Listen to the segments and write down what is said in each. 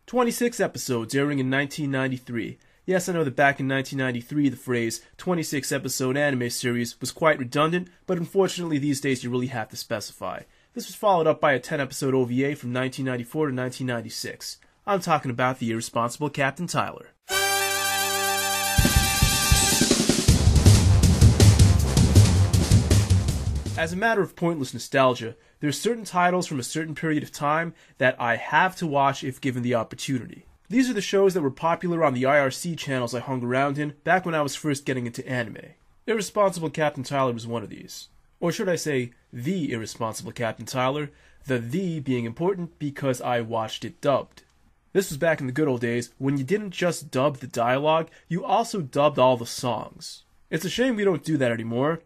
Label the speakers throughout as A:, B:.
A: 26 episodes airing in 1993. Yes, I know that back in 1993 the phrase 26 episode anime series was quite redundant, but unfortunately these days you really have to specify. This was followed up by a 10 episode OVA from 1994 to 1996. I'm talking about the Irresponsible Captain Tylor. As a matter of pointless nostalgia, there are certain titles from a certain period of time that I have to watch if given the opportunity. These are the shows that were popular on the IRC channels I hung around in back when I was first getting into anime. Irresponsible Captain Tylor was one of these. Or should I say, The Irresponsible Captain Tylor, the being important because I watched it dubbed. This was back in the good old days when you didn't just dub the dialogue, you also dubbed all the songs. It's a shame we don't do that anymore.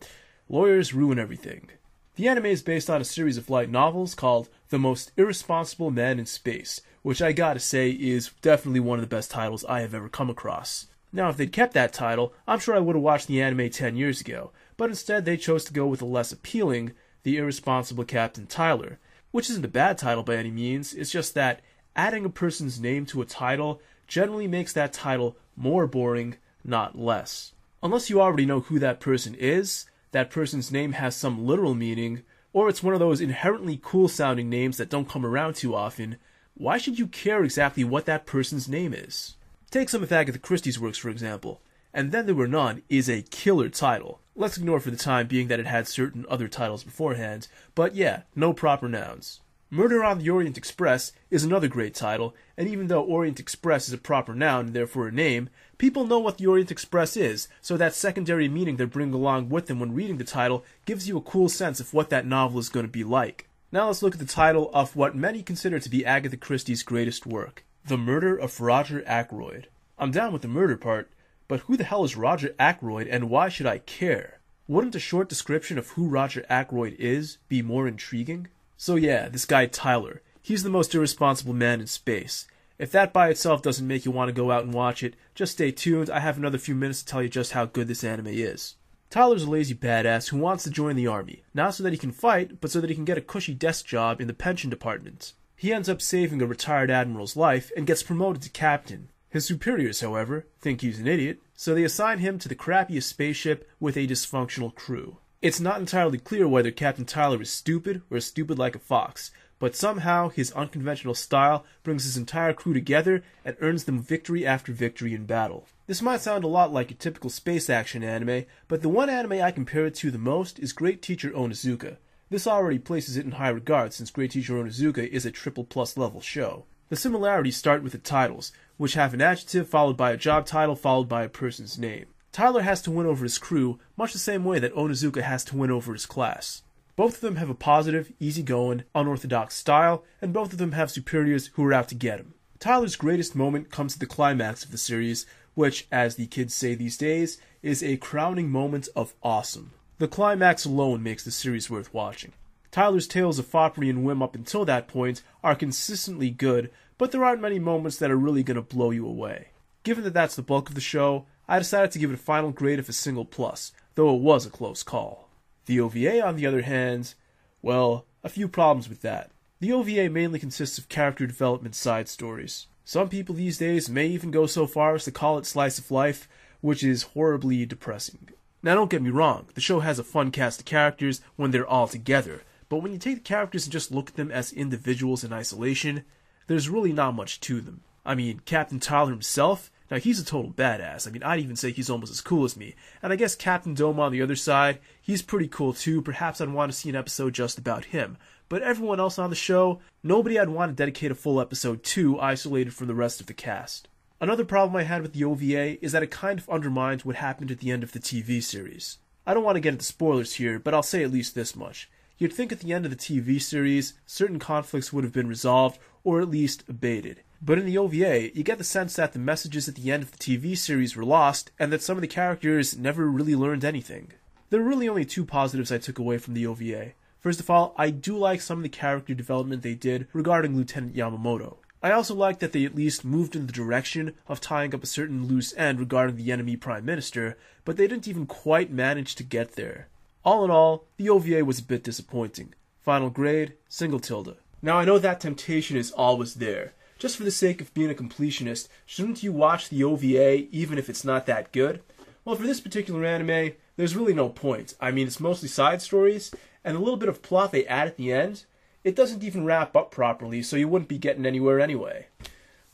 A: Lawyers ruin everything. The anime is based on a series of light novels called The Most Irresponsible Man in Space, which I gotta say is definitely one of the best titles I have ever come across. Now, if they'd kept that title, I'm sure I would have watched the anime 10 years ago, but instead they chose to go with a less appealing The Irresponsible Captain Tylor, which isn't a bad title by any means. It's just that adding a person's name to a title generally makes that title more boring, not less. Unless you already know who that person is, that person's name has some literal meaning, or it's one of those inherently cool-sounding names that don't come around too often, why should you care exactly what that person's name is? Take some of Agatha Christie's works, for example. And Then There Were None is a killer title. Let's ignore for the time being that it had certain other titles beforehand, but yeah, no proper nouns. Murder on the Orient Express is another great title, and even though Orient Express is a proper noun and therefore a name, people know what the Orient Express is, so that secondary meaning they bring along with them when reading the title gives you a cool sense of what that novel is going to be like. Now let's look at the title of what many consider to be Agatha Christie's greatest work, The Murder of Roger Ackroyd. I'm down with the murder part, but who the hell is Roger Ackroyd and why should I care? Wouldn't a short description of who Roger Ackroyd is be more intriguing? So yeah, this guy Tylor, he's the most irresponsible man in space. If that by itself doesn't make you want to go out and watch it, just stay tuned, I have another few minutes to tell you just how good this anime is. Tylor's a lazy badass who wants to join the army, not so that he can fight, but so that he can get a cushy desk job in the pension department. He ends up saving a retired admiral's life and gets promoted to captain. His superiors, however, think he's an idiot, so they assign him to the crappiest spaceship with a dysfunctional crew. It's not entirely clear whether Captain Tylor is stupid or stupid like a fox, but somehow his unconventional style brings his entire crew together and earns them victory after victory in battle. This might sound a lot like a typical space action anime, but the one anime I compare it to the most is Great Teacher Onizuka. This already places it in high regard since Great Teacher Onizuka is a triple plus level show. The similarities start with the titles, which have an adjective followed by a job title followed by a person's name. Tylor has to win over his crew, much the same way that Onizuka has to win over his class. Both of them have a positive, easygoing, unorthodox style, and both of them have superiors who are out to get him. Tylor's greatest moment comes at the climax of the series, which, as the kids say these days, is a crowning moment of awesome. The climax alone makes the series worth watching. Tylor's tales of foppery and whim up until that point are consistently good, but there aren't many moments that are really going to blow you away. Given that that's the bulk of the show, I decided to give it a final grade of a single plus, though it was a close call. The OVA, on the other hand, well, a few problems with that. The OVA mainly consists of character development side stories. Some people these days may even go so far as to call it slice of life, which is horribly depressing. Now don't get me wrong, the show has a fun cast of characters when they're all together, but when you take the characters and just look at them as individuals in isolation, there's really not much to them. I mean, Captain Tylor himself, now he's a total badass. I mean, I'd even say he's almost as cool as me. And I guess Captain Dome on the other side, he's pretty cool too. Perhaps I'd want to see an episode just about him. But everyone else on the show, nobody I'd want to dedicate a full episode to, isolated from the rest of the cast. Another problem I had with the OVA is that it kind of undermines what happened at the end of the TV series. I don't want to get into spoilers here, but I'll say at least this much. You'd think at the end of the TV series, certain conflicts would have been resolved, or at least abated. But in the OVA, you get the sense that the messages at the end of the TV series were lost, and that some of the characters never really learned anything. There are really only two positives I took away from the OVA. First of all, I do like some of the character development they did regarding Lieutenant Yamamoto. I also like that they at least moved in the direction of tying up a certain loose end regarding the enemy Prime Minister, but they didn't even quite manage to get there. All in all, the OVA was a bit disappointing. Final grade, single tilde. Now I know that temptation is always there. Just for the sake of being a completionist, shouldn't you watch the OVA even if it's not that good? Well, for this particular anime, there's really no point. I mean, it's mostly side stories, and the little bit of plot they add at the end, it doesn't even wrap up properly, so you wouldn't be getting anywhere anyway.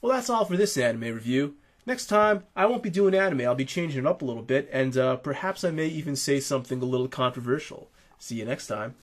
A: Well, that's all for this anime review. Next time, I won't be doing anime, I'll be changing it up a little bit, and perhaps I may even say something a little controversial. See you next time.